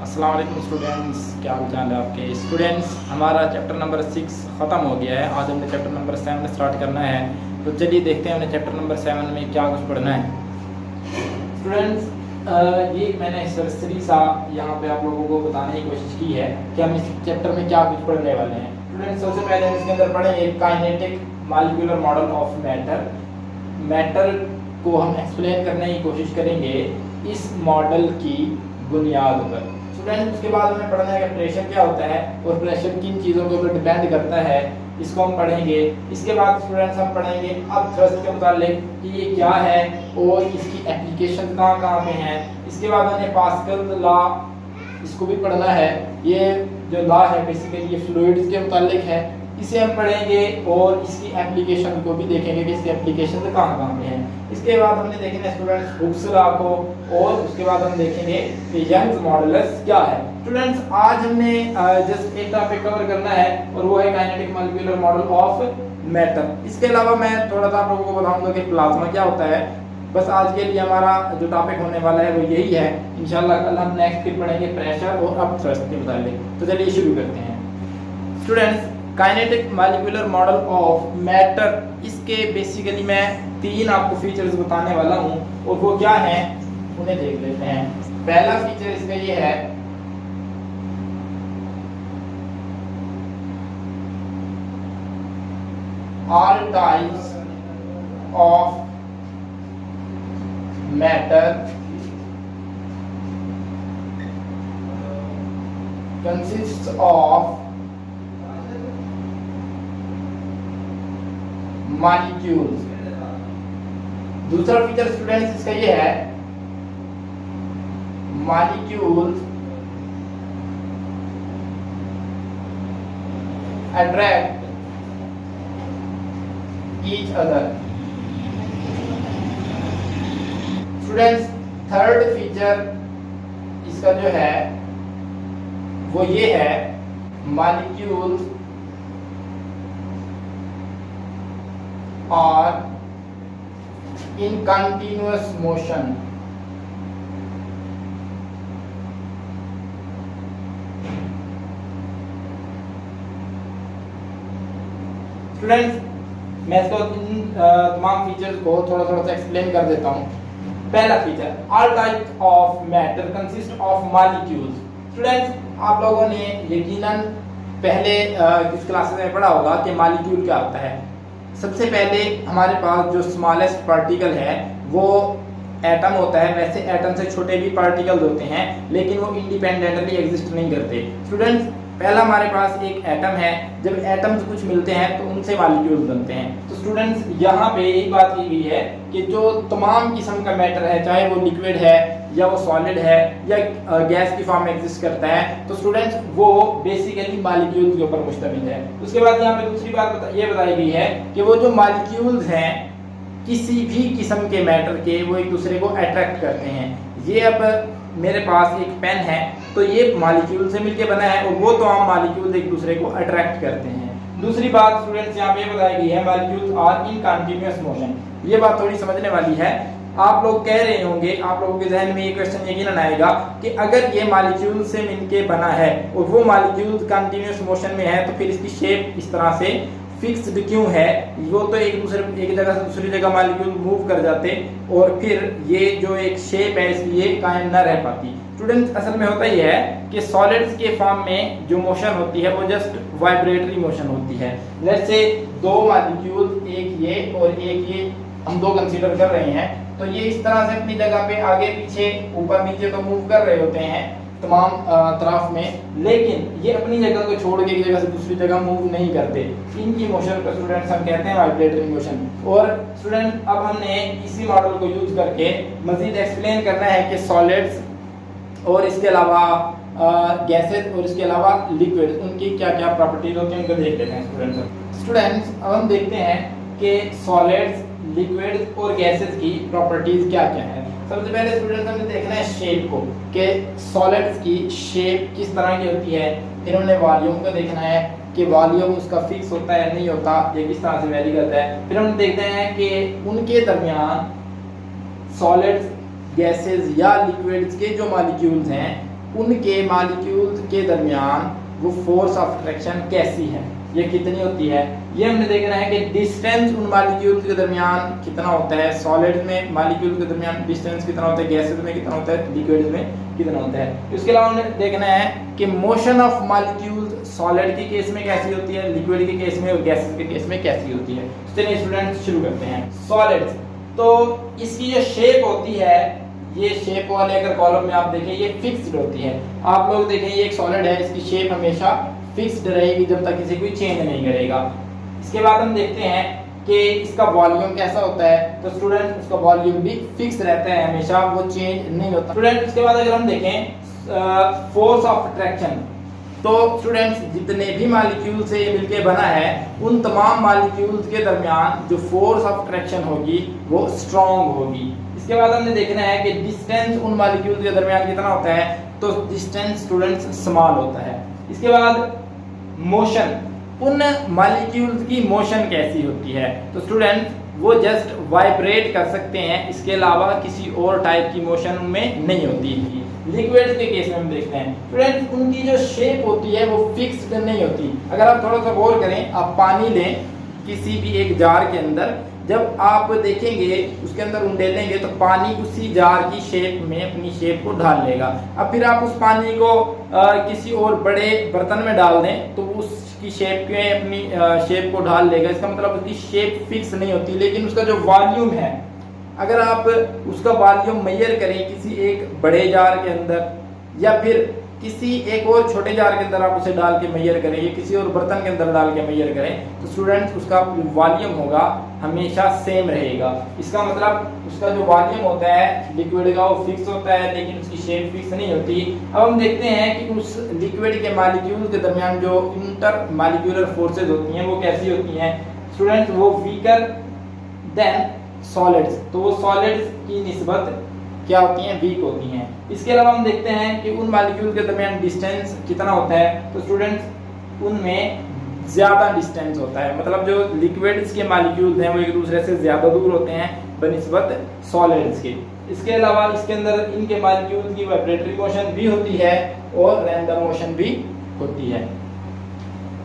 अस्सलाम वालेकुम स्टूडेंट्स, क्या हाल चाल है आपके स्टूडेंट्स। हमारा चैप्टर नंबर 6 ख़त्म हो गया है। आज हमने चैप्टर नंबर 7 स्टार्ट करना है। तो चलिए देखते हैं हमने चैप्टर नंबर 7 में क्या कुछ पढ़ना है। स्टूडेंट्स, ये मैंने सरसरी सा यहाँ पे आप लोगों को बताने की कोशिश की है कि हम इस चैप्टर में क्या कुछ पढ़ने वाले हैं। स्टूडेंट्स, सबसे पहले हम इसके अंदर पढ़ेंगे kinetic molecular model of matter. Matter को हम एक्सप्लेन करने की कोशिश करेंगे इस मॉडल की बुनियाद पर। स्टूडेंट, उसके बाद हमें पढ़ना है कि प्रेशर क्या होता है और प्रेशर किन चीज़ों के ऊपर डिपेंड करता है, इसको हम पढ़ेंगे। इसके बाद स्टूडेंट्स हम पढ़ेंगे अब थ्रस्ट के मुतालिक कि ये क्या है और इसकी एप्लीकेशन कहाँ कहाँ पे हैं। इसके बाद हमें पास्कल लॉ, इसको भी पढ़ना है। ये जो लॉ है बेसिकली ये फ्लूइड्स के मुतालिक है, इसे हम पढ़ेंगे और इसकी एप्लीकेशन को भी देखेंगे कि इसकी एप्लीकेशन कहाँ कहाँ पे हैं। इसके बाद हमने देखना है स्टूडेंट्स हुक्स लॉ को, और उसके बाद हम देखेंगे कि यंग्स मॉडुलस क्या है। स्टूडेंट्स, आज हमने जस्ट एक टॉपिक कवर करना है और वो है kinetic molecular model of matter. इसके अलावा मैं थोड़ा सा आप लोगों को बताऊंगा कि प्लाज्मा क्या होता है। बस आज के लिए हमारा जो टॉपिक होने वाला है वो यही है। इंशाल्लाह कल हम नेक्स्ट फिर पढ़ेंगे प्रेशर और अब थ्रस्ट के मुताबिक। तो चलिए शुरू करते हैं। Students, kinetic molecular model of matter, इसके बेसिकली मैं 3 आपको फीचर्स बताने वाला हूं और वो क्या हैं उन्हें देख लेते हैं। पहला फीचर इसका ये है all types of matter consist of molecules. दूसरा फीचर स्टूडेंट्स इसका ये है molecules attract each other. Students, third feature इसका जो है वो ये है molecules are in continuous motion। Students, मैं इसको इन तमाम फीचर्स को थोड़ा थोड़ा सा एक्सप्लेन कर देता हूँ। पहला feature, all type of matter consist of molecules. Students, आप लोगों ने यकीनन पहले किस क्लासेस में पढ़ा होगा कि मॉलिक्यूल क्या होता है। सबसे पहले हमारे पास जो स्मॉलेस्ट पार्टिकल है वो एटम होता है। वैसे एटम से छोटे भी पार्टिकल्स होते हैं लेकिन वो इंडिपेंडेंटली एग्जिस्ट नहीं करते। स्टूडेंट्स, पहला हमारे पास एक एटम है। जब एटम्स कुछ मिलते हैं तो उनसे मॉलिक्यूल्स बनते हैं। तो स्टूडेंट्स, यहाँ पे एक बात की गई है कि जो तमाम किस्म का मैटर है, चाहे वो लिक्विड है या वो सॉलिड है या गैस की फॉर्म में एग्जिस्ट करता है, तो स्टूडेंट्स वो बेसिकली मॉलिक्यूल्स के ऊपर मुश्तमिल है। उसके बाद यहाँ पे दूसरी बात ये बताई गई है कि वो जो मॉलिक्यूल्स हैं किसी भी किस्म के मैटर के, वो एक दूसरे को अट्रैक्ट करते हैं। ये अब मेरे पास एक पेन है तो ये मॉलिक्यूल से मिलके बना है और वो तमाम मॉलिक्यूल्स एक दूसरे को अट्रैक्ट करते हैं। दूसरी बात स्टूडेंट्स यहाँ पे बताई गई है molecules are in continuous motion. ये बात थोड़ी समझने वाली है। आप लोग कह रहे होंगे, आप लोगों के जहन में ये क्वेश्चन यकीनन आएगा कि अगर ये मॉलिक्यूल से मिलके बना है और वो मॉलिक्यूल कंटीन्यूअस मोशन में है तो फिर इसकी शेप इस तरह से फिक्स्ड क्यों है। वो तो एक जगह से दूसरी जगह मॉलिक्यूल मूव कर जाते और फिर ये जो एक शेप है इसलिए कायम न रह पाती। स्टूडेंट्स, असल में होता ही है कि सॉलिड्स के फॉर्म में जो मोशन होती है वो जस्ट वाइब्रेटरी मोशन होती है। जैसे 2 मॉलिक्यूल, एक ये और एक ये, हम 2 कंसीडर कर रहे हैं, तो ये इस तरह से अपनी जगह पे आगे पीछे ऊपर नीचे तो मूव कर रहे होते हैं तमाम तरफ में, लेकिन ये अपनी जगह को छोड़ के एक जगह से दूसरी जगह मूव नहीं करते। इनकी मोशन को स्टूडेंट्स हम कहते हैं वाइब्रेटरी मोशन। और स्टूडेंट, अब हमने इसी मॉडल को यूज करके मजीद एक्सप्लेन करना है कि सॉलिड्स और इसके अलावा गैसेस और इसके अलावा लिक्विड, उनकी क्या क्या प्रॉपर्टीज होती हैं उनको देख लेते हैं। स्टूडेंट्स, अब हम देखते हैं कि सॉलिड्स, लिक्विड और गैसेस की प्रॉपर्टीज क्या क्या है। सबसे पहले स्टूडेंट्स हमने देखना है शेप को, कि सॉलिड्स की शेप किस तरह की होती है। फिर हमने वॉल्यूम को देखना है कि वॉल्यूम उसका फिक्स होता है नहीं होता, ये किस तरह से वेरी करता है। फिर हम देखते हैं कि उनके दरमियान सॉलिड्स, गैसेस या लिक्विड्स के जो मॉलिक्यूल्स हैं उनके मॉलिक्यूल्स के दरमियान वो फोर्स ऑफ अट्रैक्शन कैसी है, ये कितनी होती है, ये हमने देखना है कि डिस्टेंस उन मॉलिक्यूल्स के दरमियान कितना होता है, सॉलिड में मॉलिक्यूल के दरमियान डिस्टेंस कितना होता है, गैसेस में कितना होता है, लिक्विड में कितना होता है। इसके अलावा हमें देखना है कि मोशन ऑफ मॉलिक्यूल्स सॉलिड के केस में कैसी होती है, लिक्विड के केस में और गैसेस के केस में कैसी होती है। चलिए स्टूडेंट्स शुरू करते हैं। सॉलिड्स, तो इसकी जो शेप होती है, ये शेप वाले अगर कॉलम में आप देखें ये फिक्स्ड होती है। आप लोग देखें ये एक सॉलिड है, इसकी शेप हमेशा फिक्स्ड रहेगी जब तक इसे कोई चेंज नहीं करेगा। इसके बाद हम देखते हैं कि इसका वॉल्यूम कैसा होता है, तो स्टूडेंट उसका वॉल्यूम भी फिक्स रहता है हमेशा, वो चेंज नहीं होता। स्टूडेंट इसके बाद अगर हम देखें फोर्स ऑफ अट्रैक्शन, तो स्टूडेंट्स जितने भी मॉलिक्यूल से ये मिलके बना है उन तमाम मॉलिक्यूल्स के दरमियान जो फोर्स ऑफ अट्रैक्शन होगी वो स्ट्रॉन्ग होगी। इसके बाद हमने देखना है कि डिस्टेंस उन मॉलिक्यूल्स के दरमियान कितना होता है, तो डिस्टेंस स्टूडेंट्स स्मॉल होता है। इसके बाद मोशन, उन मॉलिक्यूल्स की मोशन कैसी होती है, तो स्टूडेंट वो जस्ट वाइब्रेट कर सकते हैं, इसके अलावा किसी और टाइप की मोशन उनमें नहीं होती है। लिक्विड के केस में हम देखते हैं स्टूडेंट उनकी जो शेप होती है वो फिक्स्ड नहीं होती। अगर आप थोड़ा सा गौर करें, आप पानी लें किसी भी एक जार के अंदर, जब आप देखेंगे उसके अंदर उंडेलेंगे तो पानी उसी जार की शेप में अपनी शेप को ढाल लेगा। अब फिर आप उस पानी को किसी और बड़े बर्तन में डाल दें तो उसकी शेप में अपनी शेप को ढाल लेगा। इसका मतलब उसकी शेप फिक्स नहीं होती, लेकिन उसका जो वॉल्यूम है, अगर आप उसका वॉल्यूम मेजर करें किसी एक बड़े जार के अंदर या फिर किसी एक और छोटे जार के अंदर आप उसे डाल के मेजर करें या किसी और बर्तन के अंदर डाल के मेजर करें, तो स्टूडेंट्स उसका वॉल्यूम होगा हमेशा सेम रहेगा। इसका मतलब उसका जो वॉल्यूम होता है लिक्विड का वो फिक्स होता है, लेकिन उसकी शेप फिक्स नहीं होती। अब हम देखते हैं कि उस लिक्विड के मॉलिक्यूल के दरमियान जो इंटर मॉलिक्यूलर फोर्सेज होती हैं वो कैसी होती हैं स्टूडेंट्स, वो वीकर देन सॉलिड्स, तो वो सॉलिड्स की निस्बत क्या होती हैं, वीक होती हैं। इसके अलावा हम देखते हैं कि उन मॉलिक्यूल के दरमियान डिस्टेंस कितना होता है, तो स्टूडेंट्स उनमें ज़्यादा डिस्टेंस होता है, मतलब जो लिक्विड्स के मॉलिक्यूल्स हैं वो एक दूसरे से ज़्यादा दूर होते हैं बनिस्बत सॉलिड्स के। इसके अलावा इसके अंदर इनके मॉलिक्यूल्स की वाइब्रेटरी मोशन भी होती है और रैंडम मोशन भी होती है।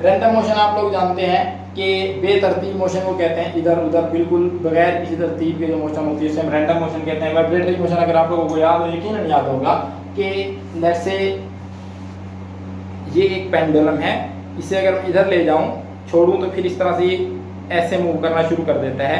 रैंडम मोशन आप लोग जानते हैं कि बेतरतीब मोशन को कहते हैं, इधर उधर बिल्कुल बगैर किसी तरतीब के जो मोशन होती है उसे हम रैंडम मोशन कहते हैं। वाइब्रेटरी मोशन अगर आप लोगों को याद हो, यकीनन याद होगा कि लेट्स से ये एक पेंडुलम है, इसे अगर मैं इधर ले जाऊं छोड़ूं तो फिर इस तरह से ऐसे मूव करना शुरू कर देता है।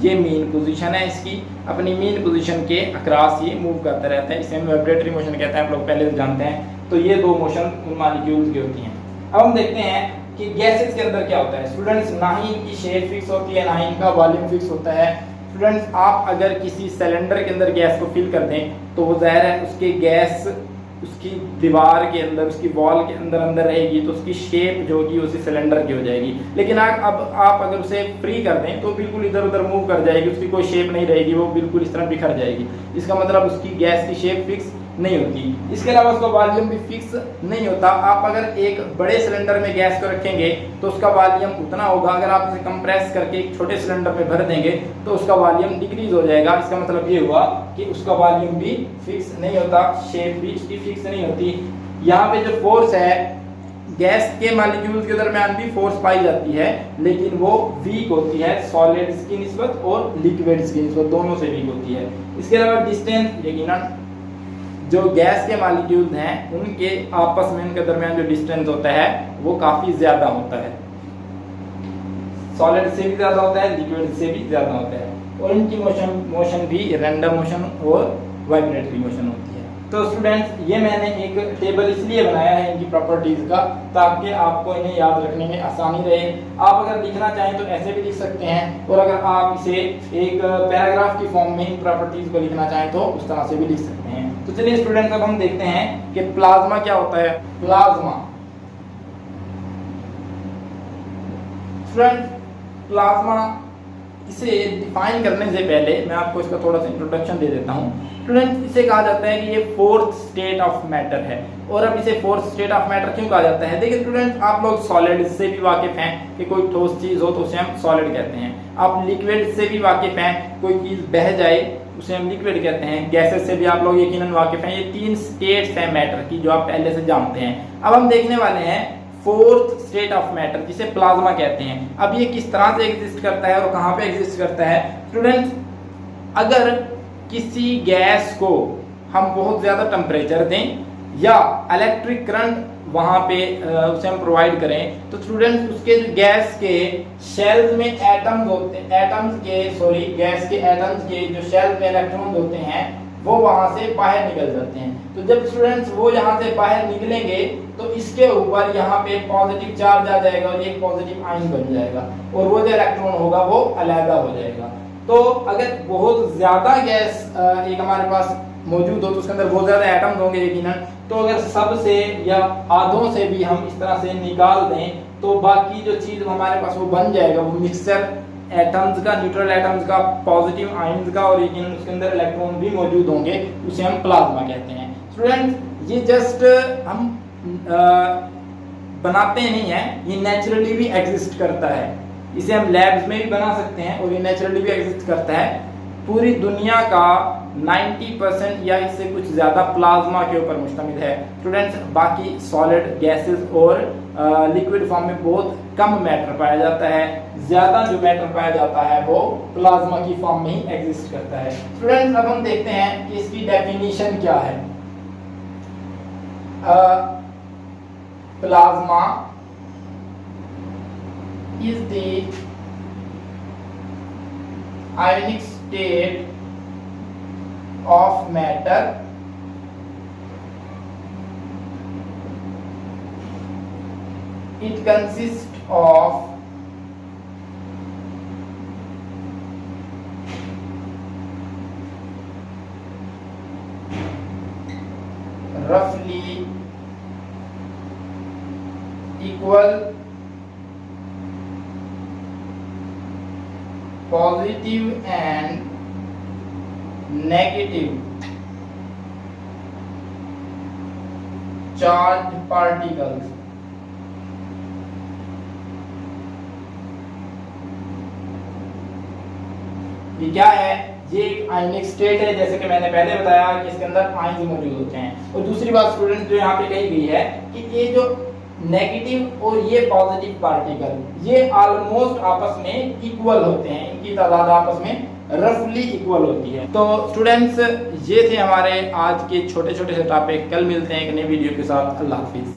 ये मीन पोजीशन है इसकी, अपनी मीन पोजीशन के अक्रॉस ये मूव करता रहता है, इसे हम वाइब्रेटरी मोशन कहते हैं, आप लोग पहले से जानते हैं। तो ये दो मोशन उन मॉलिक्यूल्स की होती हैं। अब हम देखते हैं कि गैसेस के अंदर क्या होता है स्टूडेंट्स, ना ही इनकी शेप फिक्स होती है ना ही इनका वॉल्यूम फिक्स होता है। स्टूडेंट्स आप अगर किसी सिलेंडर के अंदर गैस को फिल कर दें तो वो ज़ाहिर है उसके गैस उसकी दीवार के अंदर, उसकी वॉल के अंदर अंदर रहेगी, तो उसकी शेप जो होगी उसी सिलेंडर की हो जाएगी। लेकिन अब आप अगर उसे फ्री कर दें तो बिल्कुल इधर उधर मूव कर जाएगी, उसकी कोई शेप नहीं रहेगी, वो बिल्कुल इस तरह बिखर जाएगी। इसका मतलब उसकी गैस की शेप फिक्स नहीं होती। इसके अलावा उसका वॉल्यूम भी फिक्स नहीं होता। आप अगर एक बड़े सिलेंडर में गैस को रखेंगे तो उसका वॉल्यूम उतना होगा, अगर आप उसे कंप्रेस करके एक छोटे सिलेंडर में भर देंगे तो उसका वॉल्यूम डिक्रीज हो जाएगा। इसका मतलब ये हुआ कि उसका वॉल्यूम भी फिक्स नहीं होता, शेप भी उसकी फिक्स नहीं होती। यहाँ पे जो फोर्स है, गैस के मॉलिक्यूल्स के दरमियान भी फोर्स पाई जाती है, लेकिन वो वीक होती है सॉलिड्स की निस्बत और लिक्विड्स की निस्बत, दोनों से वीक होती है। इसके अलावा डिस्टेंस, यकीनन जो गैस के मॉलिक्यूल्स हैं उनके आपस में उनके दरमियान जो डिस्टेंस होता है वो काफी ज्यादा होता है, सॉलिड से भी ज्यादा होता है, लिक्विड से भी ज्यादा होता है। और इनकी मोशन भी रैंडम मोशन और वाइब्रेटरी मोशन होती है। तो स्टूडेंट्स ये मैंने एक टेबल इसलिए बनाया है इनकी प्रॉपर्टीज का ताकि आपको इन्हें याद रखने में आसानी रहे। आप अगर लिखना चाहें तो ऐसे भी लिख सकते हैं, और अगर आप इसे एक पैराग्राफ की फॉर्म में इन प्रॉपर्टीज को लिखना चाहें तो उस तरह से भी लिख सकते हैं। तो चलिए स्टूडेंट्स अब हम देखते हैं कि प्लाज्मा क्या होता है। प्लाज्मा स्टूडेंट, प्लाज्मा इसे डिफाइन करने से पहले मैं आपको इसका थोड़ा सा इंट्रोडक्शन दे देता हूँ। स्टूडेंट, इसे कहा जाता है कि ये फोर्थ स्टेट ऑफ मैटर है। और अब इसे फोर्थ स्टेट ऑफ मैटर क्यों कहा जाता है? देखिए स्टूडेंट, आप लोग सॉलिड से भी वाकिफ हैं कि कोई ठोस चीज हो तो उसे हम सॉलिड कहते हैं। आप लिक्विड से भी वाकिफ हैं, कोई चीज बह जाए उसे हम लिक्विड कहते हैं। गैसेस से भी आप लोग यकीनन वाकिफ हैं। ये 3 स्टेट्स हैं मैटर की जो आप पहले से जानते हैं। अब हम देखने वाले हैं फोर्थ स्टेट ऑफ मैटर जिसे प्लाज्मा कहते हैं। अब ये किस तरह से एग्जिस्ट करता है और कहाँ पे एग्जिस्ट करता है? स्टूडेंट, अगर किसी गैस को हम बहुत ज्यादा टेम्परेचर दें या इलेक्ट्रिक करंट वहां पे उसे हम प्रोवाइड करें तो स्टूडेंट उसके गैस के शेल्स में एटम्स होते हैं, गैस के एटम्स के जो शेल्स में इलेक्ट्रॉन्स होते हैं वो वहां से बाहर निकल जाते हैं। तो जब स्टूडेंट्स वो यहाँ से बाहर निकलेंगे तो इसके ऊपर यहाँ पे पॉजिटिव चार्ज आ जाएगा और ये पॉजिटिव आयन बन जाएगा और वो जो इलेक्ट्रॉन होगा वो अलग हो जाएगा। तो अगर बहुत ज्यादा गैस एक हमारे पास मौजूद हो तो उसके अंदर बहुत ज्यादा एटम्स होंगे यकीनन। तो अगर सब से या आधों से भी हम इस तरह से निकाल दें तो बाकी जो चीज हमारे पास वो बन जाएगा, वो मिक्सचर एटम्स का, न्यूट्रल एटम्स का, पॉजिटिव आयन्स का और यकीनन उसके अंदर इलेक्ट्रॉन भी मौजूद होंगे, उसे हम प्लाज्मा कहते हैं। स्टूडेंट, ये जस्ट हम बनाते नहीं हैं, ये नेचुरली भी एग्जिस्ट करता है। इसे हम लैब्स में भी बना सकते हैं और ये नेचुरली भी एग्जिस्ट करता है। पूरी दुनिया का 90% या इससे कुछ ज्यादा प्लाज्मा के ऊपर मुश्तमिल है। स्टूडेंट्स, बाकी सॉलिड, गैसेस और लिक्विड फॉर्म में बहुत कम मैटर पाया जाता है। ज्यादा जो मैटर पाया जाता है वो प्लाज्मा की फॉर्म में ही एग्जिस्ट करता है। स्टूडेंट्स, अब हम देखते हैं कि इसकी डेफिनेशन क्या है। Plasma is the ionic state of matter it consists of roughly equal positive and negative charged particles ये क्या है? ये एक आयनिक स्टेट है, जैसे कि मैंने पहले बताया कि इसके अंदर आयन मौजूद होते हैं। और दूसरी बात स्टूडेंट जो यहाँ पे कही गई है कि ये जो नेगेटिव और ये पॉजिटिव पार्टिकल ये ऑलमोस्ट आपस में इक्वल होते हैं, इनकी तादाद आपस में रफली इक्वल होती है। तो स्टूडेंट्स, ये थे हमारे आज के छोटे छोटे से टॉपिक। कल मिलते हैं एक नई वीडियो के साथ। अल्लाह हाफिज।